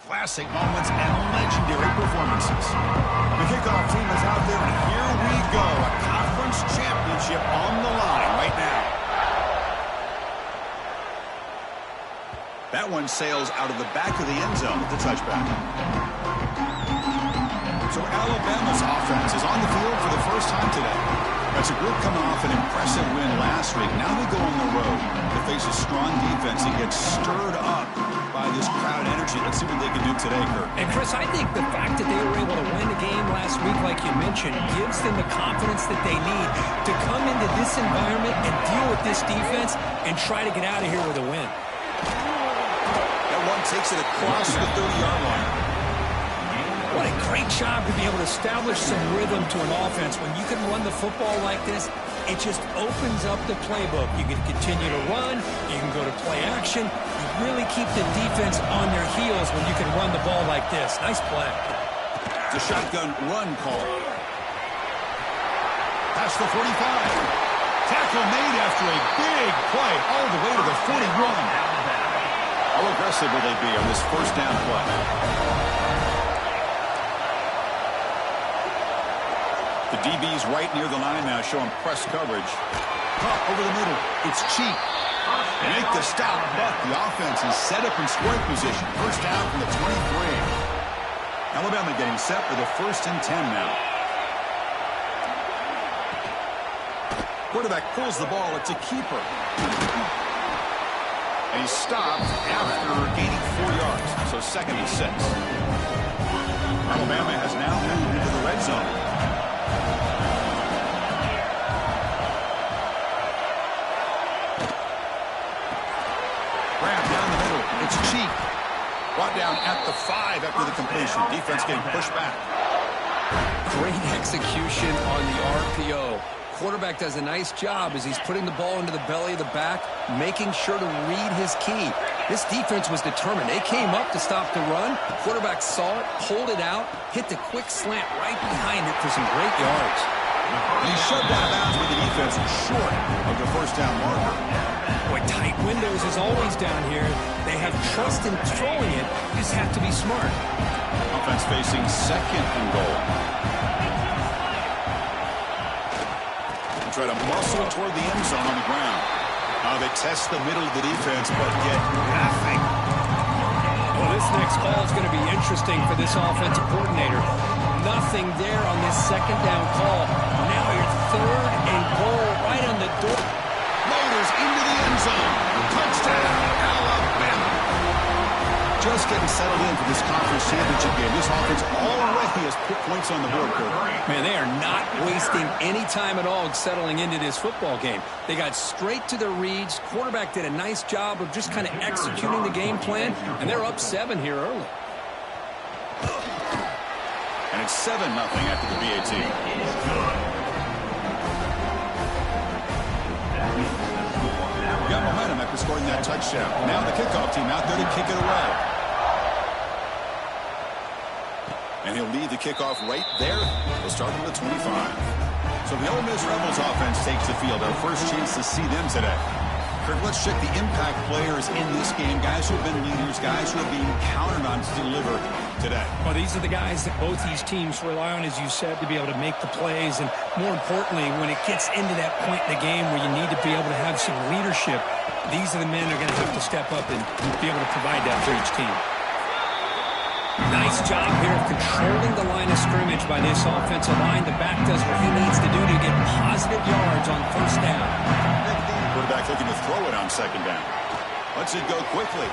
classic moments and legendary performances. The kickoff team is out there, and here we go. A conference championship on the line right now. That one sails out of the back of the end zone with the touchback. So Alabama's offense is on the field for the first time today. That's a group coming off an impressive win last week. Now they go on the road to face a strong defense and get stirred up by this crowd energy. Let's see what they can do today, Kirk. And, Chris, I think the fact that they were able to win the game last week, like you mentioned, gives them the confidence that they need to come into this environment and deal with this defense and try to get out of here with a win. That one takes it across the 30-yard line. What a great job to be able to establish some rhythm to an offense. When you can run the football like this, it just opens up the playbook. You can continue to run. You can go to play action. You really keep the defense on their heels when you can run the ball like this. Nice play. It's a shotgun run call. Past the 45. Tackle made after a big play all the way to the 41. How aggressive will they be on this first down play? The DB's right near the line now, showing press coverage. Caught over the middle. It's cheap. They make the stop, but the offense is set up in scoring position. First down from the 23. Alabama getting set for the 1st and 10 now. Quarterback pulls the ball. It's a keeper. And he's stopped after gaining 4 yards. So 2nd and 6. Alabama has now moved into the red zone. It's cheap. Brought down at the 5 after the completion. Defense getting pushed back. Great execution on the RPO. Quarterback does a nice job as he's putting the ball into the belly of the back, making sure to read his key. This defense was determined. They came up to stop the run. Quarterback saw it, pulled it out, hit the quick slant right behind it for some great yards. And he shoved out of bounds with the defense short of the first down marker. Boy, tight windows is always down here. They have trust in throwing it. You just have to be smart. Offense facing 2nd and goal. They try to muscle toward the end zone on the ground. They test the middle of the defense, but get nothing. Well, this next call is going to be interesting for this offensive coordinator. Nothing there on this 2nd down call. Now your 3rd and goal right on the door. Loaders into the end zone. Touchdown, Alabama. Just getting settled in for this conference championship game. This offense already has put points on the board, Kirk. Man, they are not wasting any time at all settling into this football game. They got straight to their reads. Quarterback did a nice job of just kind of executing the game plan, and they're up 7 here early. And it's 7-0 after the BAT. Got momentum after scoring that touchdown. Now the kickoff team out there to kick it away. And he'll lead the kickoff right there. We'll start with the 25. So the Ole Miss Rebels offense takes the field. Our first chance to see them today. Kirk, let's check the impact players in this game. Guys who have been leaders, guys who are being counted on to deliver today. Well, these are the guys that both these teams rely on, as you said, to be able to make the plays. And more importantly, when it gets into that point in the game where you need to be able to have some leadership, these are the men that are going to have to step up and be able to provide that for each team. Nice job here of controlling the line of scrimmage by this offensive line. The back does what he needs to do to get positive yards on 1st down. Quarterback looking to throw it on 2nd down. Lets it go quickly.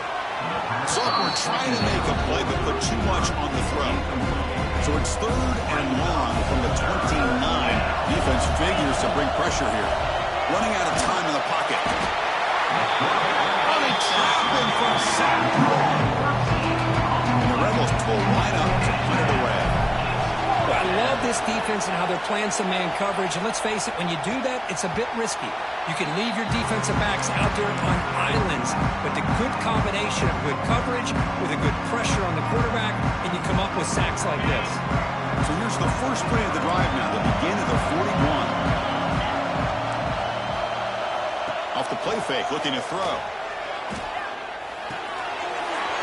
Sophomore trying to make a play, but put too much on the throw. So it's 3rd and long from the 29. Defense figures to bring pressure here. Running out of time in the pocket. They trap him from sack. And the Rebels pull line up to punt it away. Well, I love this defense and how they're playing some man coverage. And let's face it, when you do that, it's a bit risky. You can leave your defensive backs out there on islands, but the good combination of good coverage with a good pressure on the quarterback, and you come up with sacks like this. So here's the first play of the drive now, the begin of the 41. Off the play fake, looking to throw.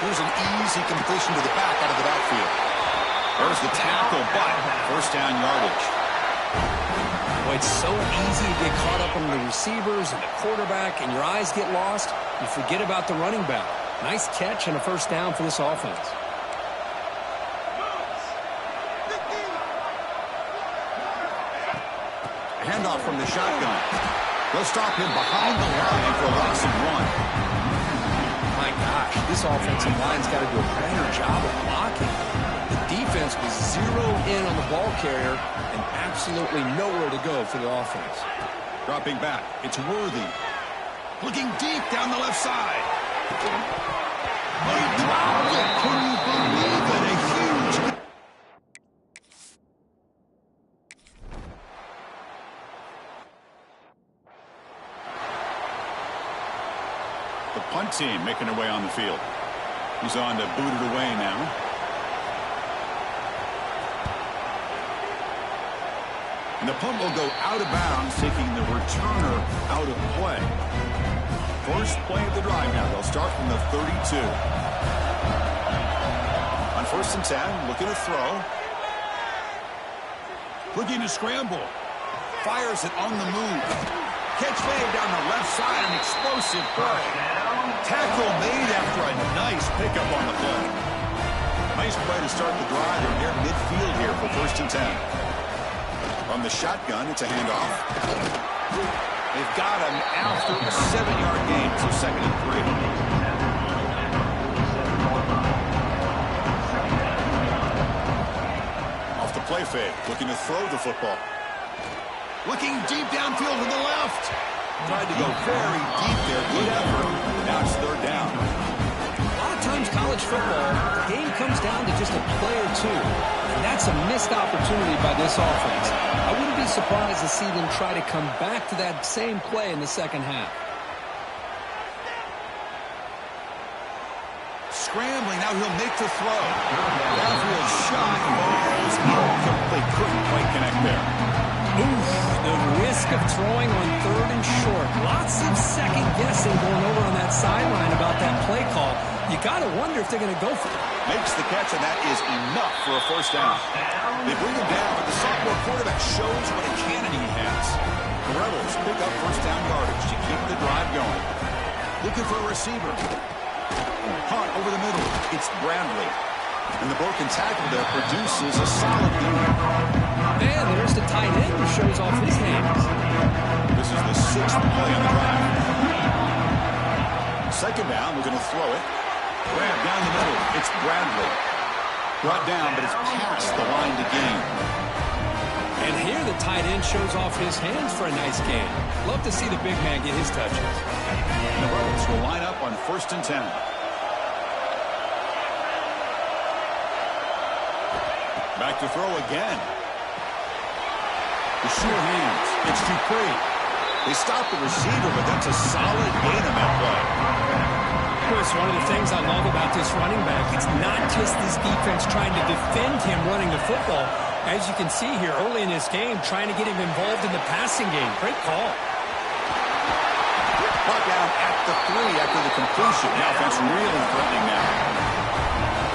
Here's an easy completion to the back out of the backfield. There's the tackle, but first down yardage. Well, it's so easy to get caught up on the receivers and the quarterback, and your eyes get lost. You forget about the running back. Nice catch and a first down for this offense. Handoff from the shotgun. They'll stop him behind the line for a loss of 1. My gosh, this offensive line's got to do a better job of blocking. The defense was zeroed in on the ball carrier and absolutely nowhere to go for the offense. Dropping back, it's Worthy. Looking deep down the left side. Oh, he dropped it. Can you believe it? A huge... The punt team making their way on the field. He's on to boot it away now. And the punt will go out of bounds, taking the returner out of play. First play of the drive now. They'll start from the 32. On 1st and 10, looking to throw. Looking to scramble. Fires it on the move. Catch made down the left side, an explosive play. Tackle made after a nice pickup on the play. Nice play to start the drive. They're near midfield here for 1st and 10. From the shotgun, it's a handoff. They've got him after a 7-yard gain, so 2nd and 3. Off the play fake, looking to throw the football. Looking deep downfield to the left. Tried to go very deep there. Good effort. Now it's 3rd down. A lot of times college football, the game comes down to just a play or two. And that's a missed opportunity by this offense. I wouldn't be surprised to see them try to come back to that same play in the second half. Scrambling, now he'll make the throw. Downfield shot, balls incomplete. Couldn't quite connect there. Oof, the risk of throwing on 3rd and short. Lots of second guessing going over on that sideline about that play call. You got to wonder if they're going to go for it. Makes the catch, and that is enough for a first down. They bring him down, but the sophomore quarterback shows what a cannon he has. The Rebels pick up first down yardage to keep the drive going. Looking for a receiver. Hunt over the middle. It's Bradley. And the broken tackle there produces a solid gain. And there's the tight end who shows off his hands. This is the 6th play on the drive. 2nd down, we're going to throw it. Grab down the middle. It's Bradley. Brought down, but it's past the line to gain. And here the tight end shows off his hands for a nice gain. Love to see the big man get his touches. And the Rebels will line up on 1st and 10. Back to throw again. The sure hands. It's Dupree. They stop the receiver, but that's a solid gain on that play. Chris, one of the things I love about this running back, it's not just this defense trying to defend him running the football. As you can see here early in this game, trying to get him involved in the passing game. Great call. Brought down at the 3 after the completion. The offense really threatening now.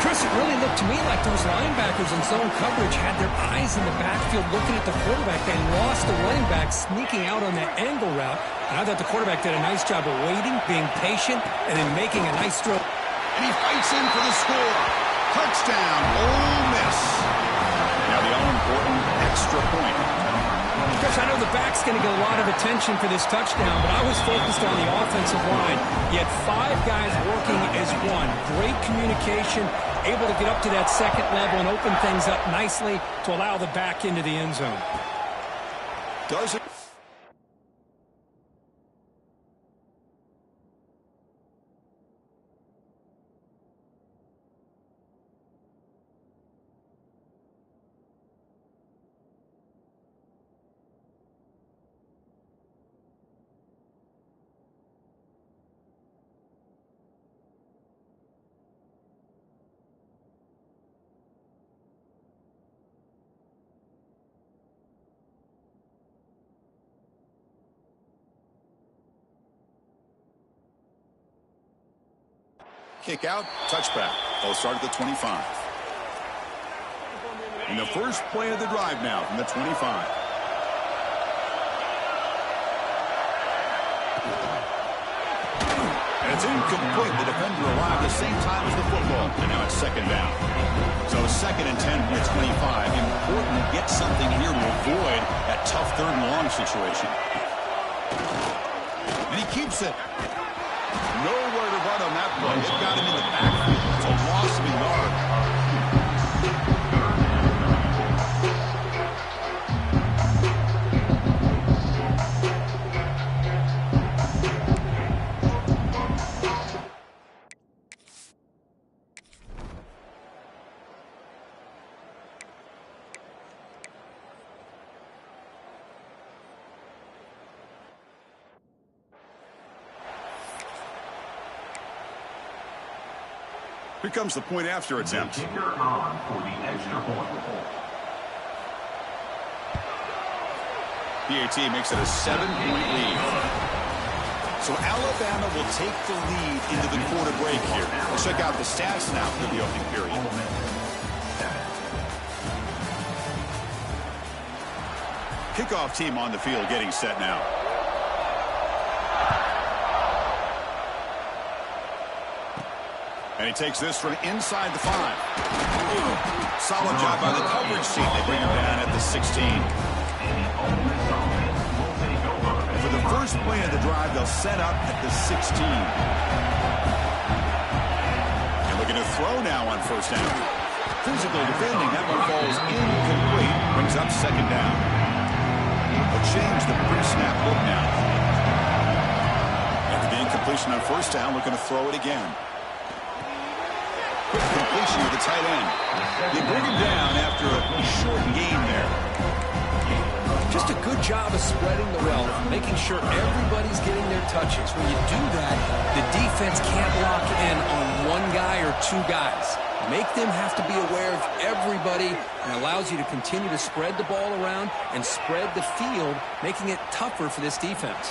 Chris, it really looked to me like those linebackers in zone coverage had their eyes in the backfield looking at the quarterback. They lost the running back sneaking out on that angle route. And I thought the quarterback did a nice job of waiting, being patient, and then making a nice throw. And he fights in for the score. Touchdown, Ole Miss. Now the all-important extra point. Chris, I know the back's going to get a lot of attention for this touchdown, but I was focused on the offensive line. You had 5 guys working as one. Great communication, able to get up to that 2nd level and open things up nicely to allow the back into the end zone. Does it? kick out, touchback. They'll start at the 25. And the first play of the drive now from the 25. And it's incomplete. The defender arrived the same time as the football. And now it's second down. So second and 10 from the 25. Important to get something here to avoid that tough third and long situation. And he keeps it. Nowhere to run on that play. It got him in the backfield. It's a loss of a yard. Here comes the point after attempt. PAT makes it a 7-point lead. So Alabama will take the lead into the quarter break here. Let's check out the stats now for the opening period. Kickoff team on the field getting set now. And he takes this from inside the 5. Solid job by the coverage team. They bring him down at the 16. And for the first play of the drive, they'll set up at the 16. And looking to throw now on first down. Physical defending. That one falls incomplete. Brings up second down. They'll change the pre-snap look now. After the incompletion on first down, looking to throw it again. Quick completion of the tight end. They bring him down after a short gain there. Just a good job of spreading the wealth, making sure everybody's getting their touches. When you do that, the defense can't lock in on one guy or two guys. Make them have to be aware of everybody, and allows you to continue to spread the ball around and spread the field, making it tougher for this defense.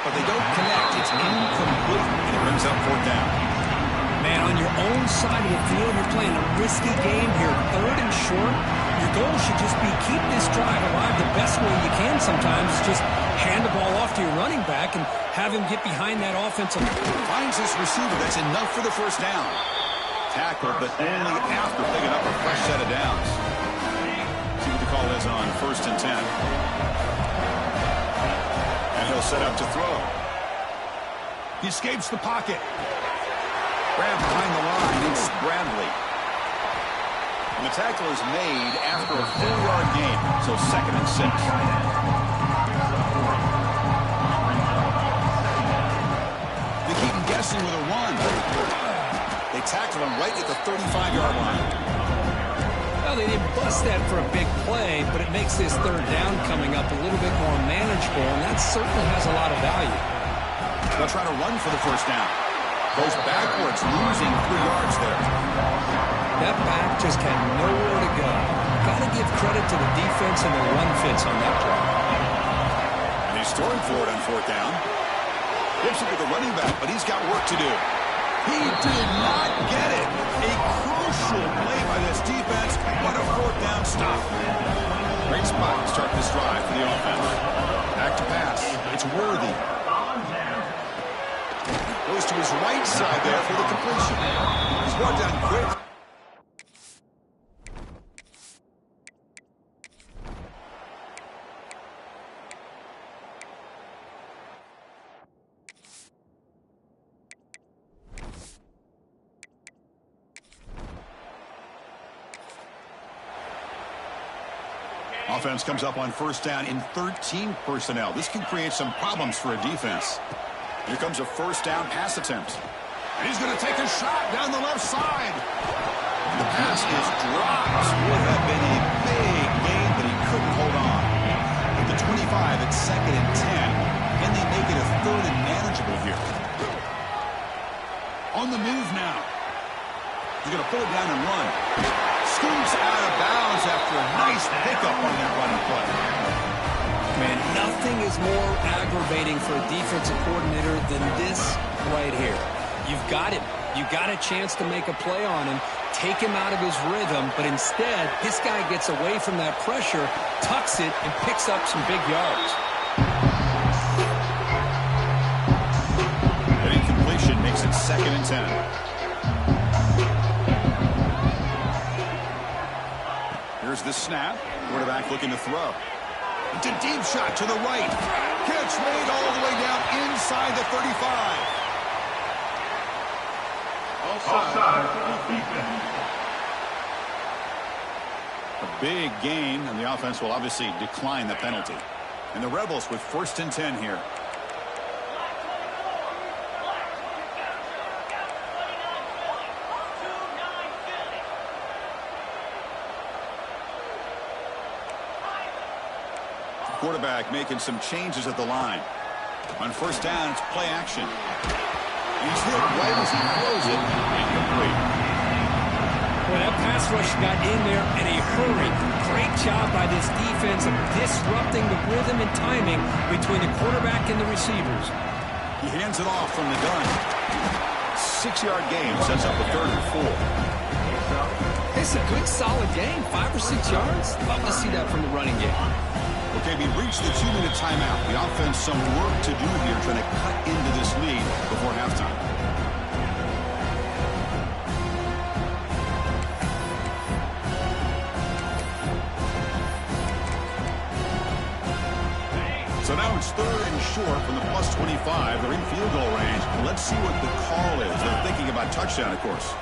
But they don't connect. It's incomplete, and it brings up fourth down. Man, on your own side of the field, you're playing a risky game here. Third and short, your goal should just be keep this drive alive the best way you can sometimes. Just hand the ball off to your running back and have him get behind that offensive. Finds his receiver. That's enough for the first down. Tackled, but only after picking up a fresh set of downs. See what the call is on first and 10. And he'll set up to throw. He escapes the pocket. Grab behind the line, it's Bradley. And the tackle is made after a 4-yard gain, so second and 6. They keep him guessing with a run. They tackle him right at the 35-yard line. Well, they didn't bust that for a big play, but it makes this third down coming up a little bit more manageable, and that certainly has a lot of value. They'll try to run for the first down. Goes backwards, losing 3 yards there. That back just had nowhere to go. Got to give credit to the defense and the run fits on that play. And he's throwing for it on fourth down. Gives it to the running back, but he's got work to do. He did not get it. A crucial play by this defense. What a fourth down stop. Great spot to start this drive for the offense. Back to pass. It's Worthy. Goes to his right side there for the completion. He's brought down quick. Offense comes up on first down in 13 personnel. This can create some problems for a defense. Here comes a first down pass attempt. And he's going to take a shot down the left side. And the pass is dropped. Would have been a big gain, but he couldn't hold on. At the 25, it's second and 10. Can they make it a third and manageable here? On the move now. He's going to pull it down and run. Scoops out of bounds after a nice pickup on that running play. Man, nothing is more aggravating for a defensive coordinator than this right here. You've got him. You got a chance to make a play on him, take him out of his rhythm, but instead, this guy gets away from that pressure, tucks it, and picks up some big yards. An incompletion makes it 2nd and 10. Here's the snap. Quarterback looking to throw. It's a deep shot to the right. Catch made all the way down inside the 35. A big gain, and the offense will obviously decline the penalty. And the Rebels with 1st and 10 here. The quarterback making some changes at the line. On 1st down, it's play action. He's hit right as he throws it. Incomplete. Well, that pass rush got in there in a hurry. Great job by this defense of disrupting the rhythm and timing between the quarterback and the receivers. He hands it off from the gun. 6-yard gain sets up a 3rd and 4. It's a good, solid game. 5 or 6 yards. Love to see that from the running game. Okay, we reached the 2-minute timeout. The offense some work to do here trying to cut into this lead before halftime. So now it's 3rd and short from the +25. They're in field goal range. Let's see what the call is. They're thinking about touchdown, of course.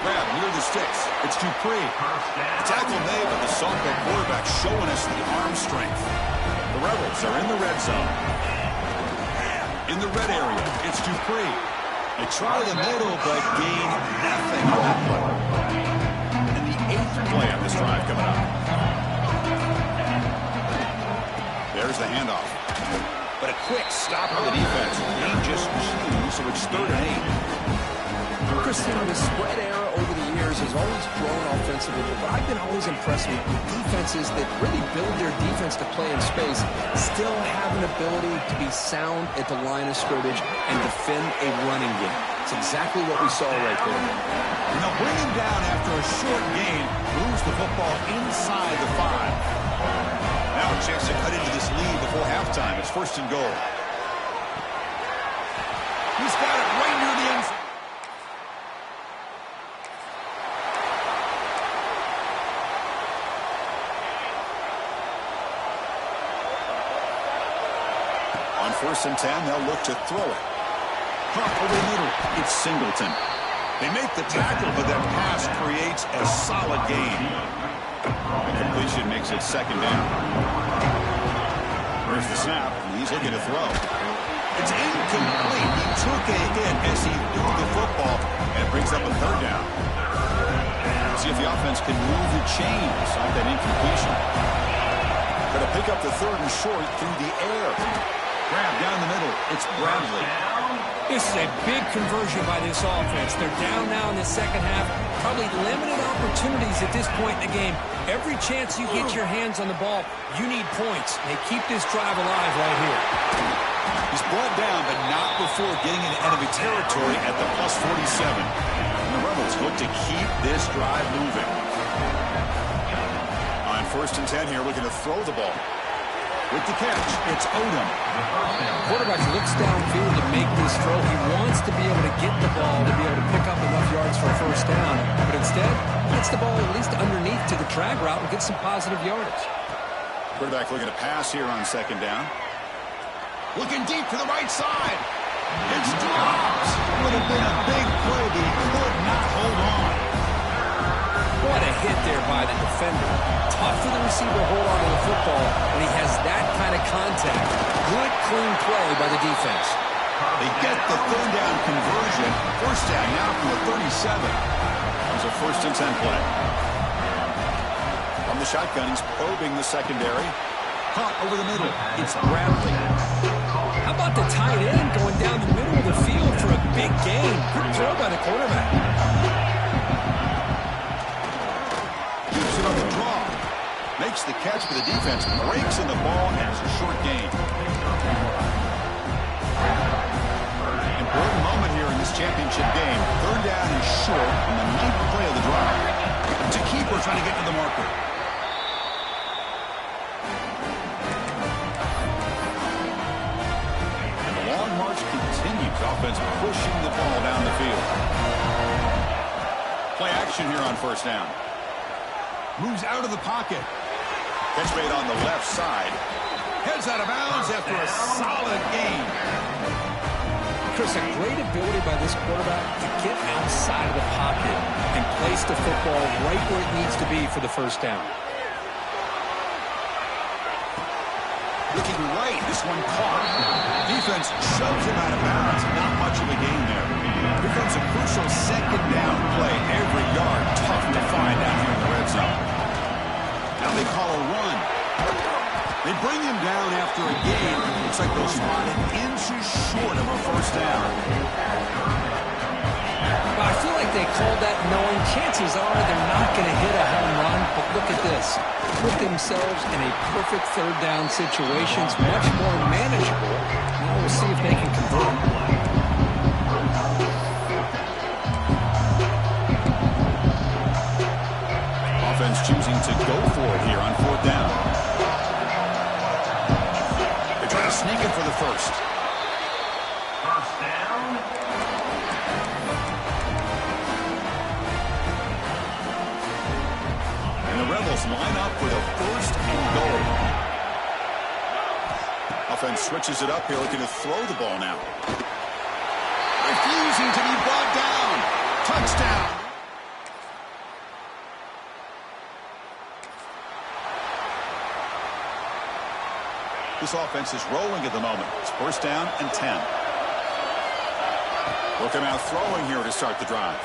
Grab near the sticks. It's Dupree. The tackle made, but the sophomore quarterback showing us the arm strength. The Rebels are in the red zone. In the red area, it's Dupree. They try the middle, but gain nothing on that play. And the 8th play on this drive coming up. There's the handoff. But a quick stop of the defense. Gain just 2, so it's 3rd and 8. Christian, the spread era over the years has always grown offensively, but I've been always impressed with defenses that really build their defense to play in space, still have an ability to be sound at the line of scrimmage and defend a running game. It's exactly what we saw right there. And they'll bring him down after a short gain, moves the football inside the 5. Now a chance to cut into this lead before halftime. It's 1st and goal. He's got it right near the end zone. On 1st and 10, they'll look to throw it. Pump over the middle. It's Singleton. They make the tackle, but that pass creates a solid gain. The completion makes it 2nd down. Here's the snap, and he's looking to throw. It's incomplete. He took a hit as he threw the football, and it brings up a 3rd down. See if the offense can move the chains off that incompletion. Going to pick up the 3rd and short through the air. Grab down the middle. It's Bradley. This is a big conversion by this offense. They're down now in the 2nd half. Probably limited opportunities at this point in the game. Every chance you get your hands on the ball, you need points. They keep this drive alive right here. He's brought down, but not before getting into enemy territory at the +47. And the Rebels look to keep this drive moving. On 1st and 10 here, looking to throw the ball. With the catch, it's Odom. Quarterback looks downfield to make this throw. He wants to be able to get the ball to be able to pick up enough yards for a 1st down. But instead, gets the ball at least underneath to the drag route and gets some positive yardage. Quarterback looking to pass here on 2nd down. Looking deep to the right side. It's dropped. Would have been a big play, but he could not hold on. What a hit there by the defender. Tough for the receiver to hold on to the football when he has that kind of contact. Good, clean play by the defense. They get the 3rd down conversion. 1st down now from the 37. It was a 1st and 10 play. From the shotgun, he's probing the secondary. Pump over the middle. It's Bradley. How about the tight end going down the middle of the field for a big gain? Good throw by the quarterback. Keeps it on the draw. Makes the catch for the defense. Breaks in the ball and it's a short gain. And championship game. Third down and short on the 9th play of the drive. It's a keeper trying to get to the marker. And the long march continues. Offense pushing the ball down the field. Play action here on first down. Moves out of the pocket. Catch made on the left side. Heads out of bounds after a solid gain. Chris, a great ability by this quarterback to get outside of the pocket and place the football right where it needs to be for the first down. Looking right, this one caught. Defense shoves him out of bounds. Not much of a gain there. Here comes a crucial second down play. Every yard tough to find down here in the red zone. Now they call a run. They bring him down after a gain. Looks like they'll spot it inches short of a first down. Well, I feel like they called that knowing chances are they're not going to hit a home run. But look at this. Put themselves in a perfect third down situation. It's much more manageable. Now we'll see if they can convert. Offense choosing to go for it here on fourth down. They're trying to sneak it for the first. First down. And the Rebels line up for the first and goal. Offense switches it up here, looking to throw the ball now. Refusing to be brought down. Touchdown. This offense is rolling at the moment. It's first down and 10. Looking out throwing here to start the drive.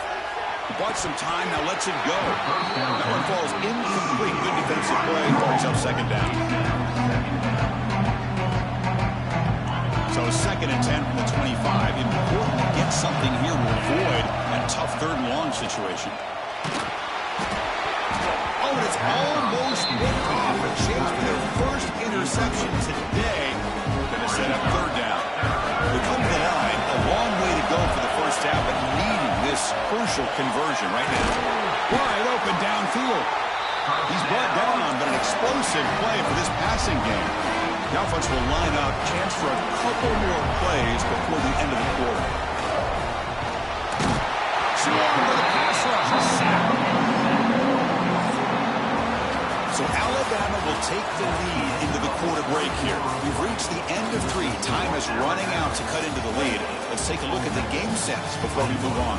He bought some time, now lets it go. That one falls incomplete. Good defensive play. Brings up second down. So second and 10 from the 25. Important to get something here to avoid that tough third and long situation. Oh, and it's almost picked off. A chance for their first interception today. Going to set up third down. We come to the line. A long way to go for the first down, but needing this crucial conversion right now. Wide open downfield. He's brought down, but an explosive play for this passing game. The offense will line up. Chance for a couple more plays before the end of the quarter. Swarm with a pass rush. A sack. So Alabama will take the lead into the quarter break here. We've reached the end of 3. Time is running out to cut into the lead. Let's take a look at the game sets before we move on.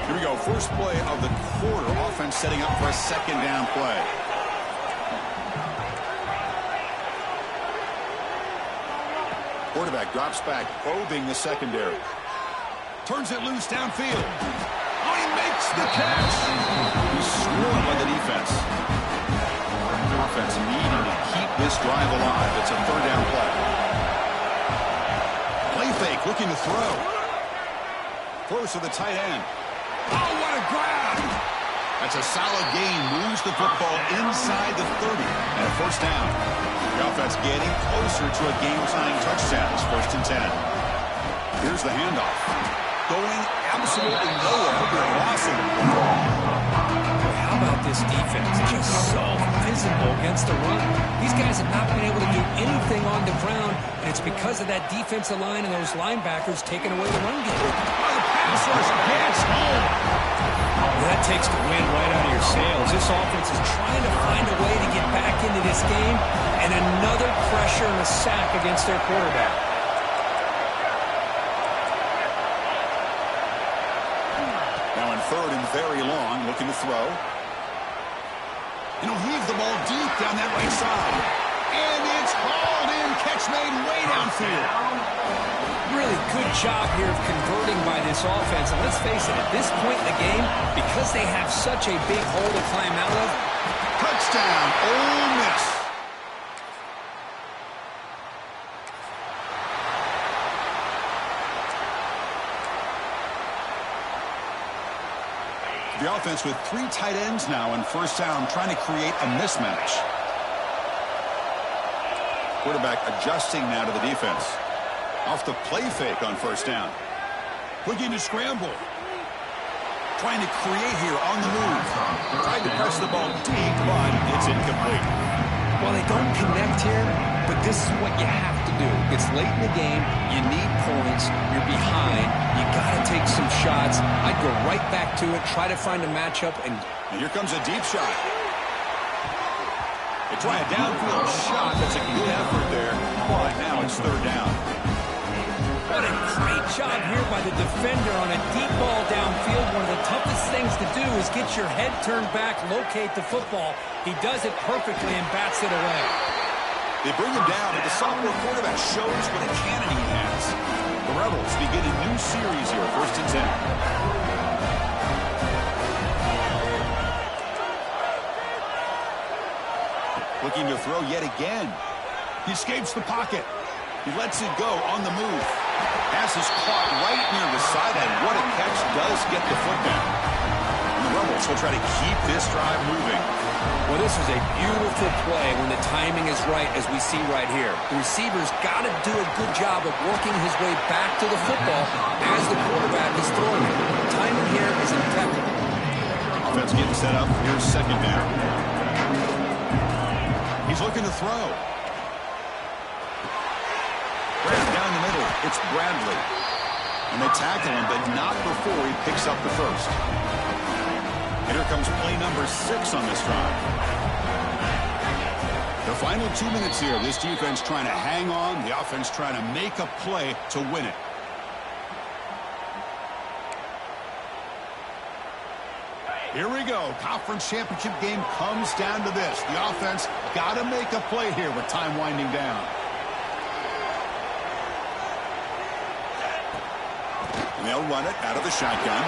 Here we go. First play of the quarter. Offense setting up for a second down play. Quarterback drops back, probing the secondary. Turns it loose downfield. Oh, he makes the catch. He's swarmed by the defense. Offense needing to keep this drive alive. It's a third down play. Play fake, looking to throw. Throws to the tight end. Oh, what a grab. That's a solid gain. Moves the football inside the 30. And a first down. The offense getting closer to a game-tying touchdown. It's first and 10. Here's the handoff. Going absolutely nowhere. They're lost in the football. How about this defense? Just so visible against the run. These guys have not been able to do anything on the ground, and it's because of that defensive line and those linebackers taking away the run game. Oh, the pass rush gets home. That takes the wind right out of your sails. This offense is trying to find a way to get back into this game, and another pressure and a sack against their quarterback. Now in third and very long, looking to throw. And he'll heave the ball deep down that right side. And it's hauled in. Catch made way downfield. Really good job here of converting by this offense. And let's face it, at this point in the game, because they have such a big hole to climb out of. Touchdown, Ole Miss. The offense with 3 tight ends now on first down, trying to create a mismatch. Quarterback adjusting now to the defense. Off the play fake on first down. Looking to scramble. Trying to create here on the move. Trying to press the ball deep, but it's incomplete. Well, they don't connect here, but this is what you have to do. It's late in the game. You need points. You're behind. You got to take some shots. I'd go right back to it, try to find a matchup. And here comes a deep shot. They try a downfield shot. That's a good effort there, but now it's third down. What a great job here by the defender on a deep ball downfield. One of the toughest things to do is get your head turned back, locate the football. He does it perfectly and bats it away. They bring him down, and the sophomore quarterback shows what a cannon he has. The Rebels begin a new series here, 1st and 10. Looking to throw yet again. He escapes the pocket. He lets it go on the move. Pass is caught right near the sideline. What a catch does get the foot down. And the Rebels will try to keep this drive moving. Well, this is a beautiful play when the timing is right, as we see right here. The receiver's got to do a good job of working his way back to the football as the quarterback is throwing it. Timing here is impeccable. Offense getting set up. Here's 2nd down. He's looking to throw. Down the middle, it's Bradley. And they tackle him, but not before he picks up the first. And here comes play number 6 on this drive. The final 2 minutes here. This defense trying to hang on. The offense trying to make a play to win it. Here we go. Conference championship game comes down to this. The offense got to make a play here with time winding down. They'll run it out of the shotgun.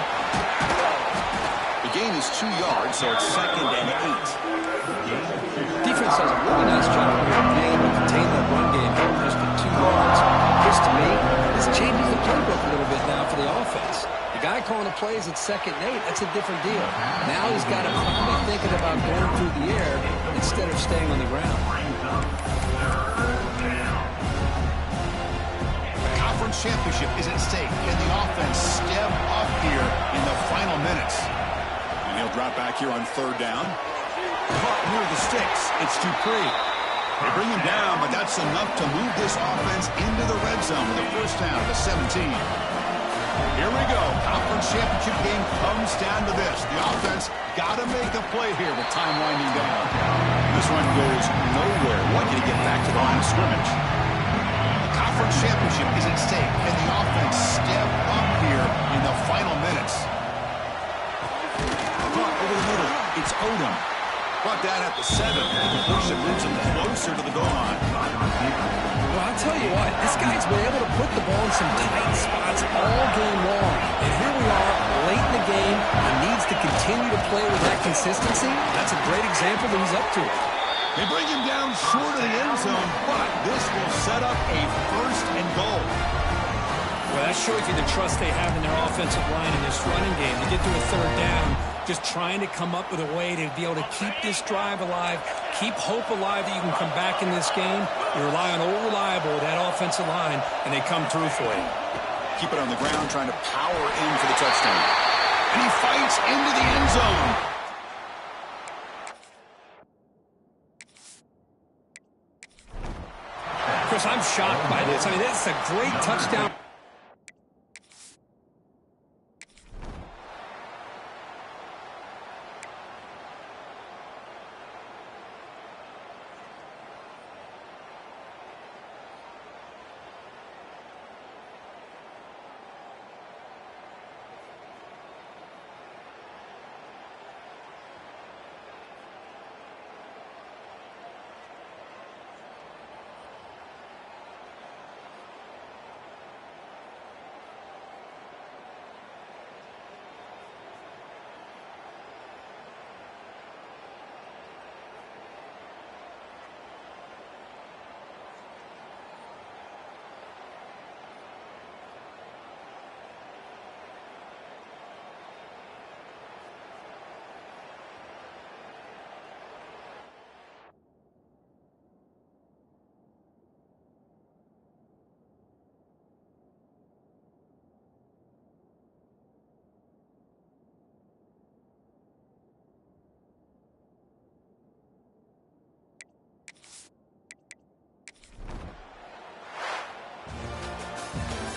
The gain is 2 yards, so it's 2nd and 8. Defense does a really nice job here of being able to contain that run game just for 2 yards. This, to me, this changes the playbook a little bit now for the offense. The guy calling the plays at 2nd and 8, that's a different deal. Now he's got to probably thinking about going through the air instead of staying on the ground. Championship is at stake. Can the offense step up here in the final minutes? And he'll drop back here on 3rd down. Caught near the sticks. It's Dupree. They bring him down, but that's enough to move this offense into the red zone with a first down to 17. Here we go. Conference championship game comes down to this. The offense got to make a play here with time winding down. This one goes nowhere. Lucky to get back to the line of scrimmage. Conference championship is at stake. Can the offense step up here in the final minutes? Brought over the middle. It's Odom. Brought down at the 7. The push that moves him closer to the goal line. Well, I'll tell you what, this guy's been able to put the ball in some tight spots all game long. And here we are, late in the game. He needs to continue to play with that consistency. That's a great example that he's up to it. They bring him down short of the end zone, but this will set up a 1st and goal. Well, that shows you the trust they have in their offensive line in this running game. They get to a 3rd down, just trying to come up with a way to be able to keep this drive alive, keep hope alive that you can come back in this game. You rely on old reliable, that offensive line, and they come through for you. Keep it on the ground, trying to power in for the touchdown. And he fights into the end zone. Chris, I'm shocked by this. I mean, this is a great touchdown.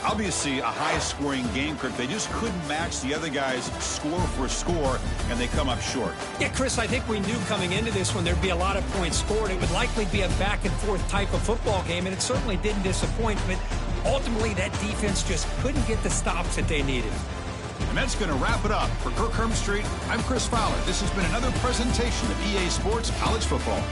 Obviously, a high-scoring game, Kirk. They just couldn't match the other guys score for score, and they come up short. Yeah, Chris, I think we knew coming into this one there'd be a lot of points scored. It would likely be a back-and-forth type of football game, and it certainly didn't disappoint. But ultimately, that defense just couldn't get the stops that they needed. And that's going to wrap it up. For Kirk Hermstreet, I'm Chris Fowler. This has been another presentation of EA Sports College Football.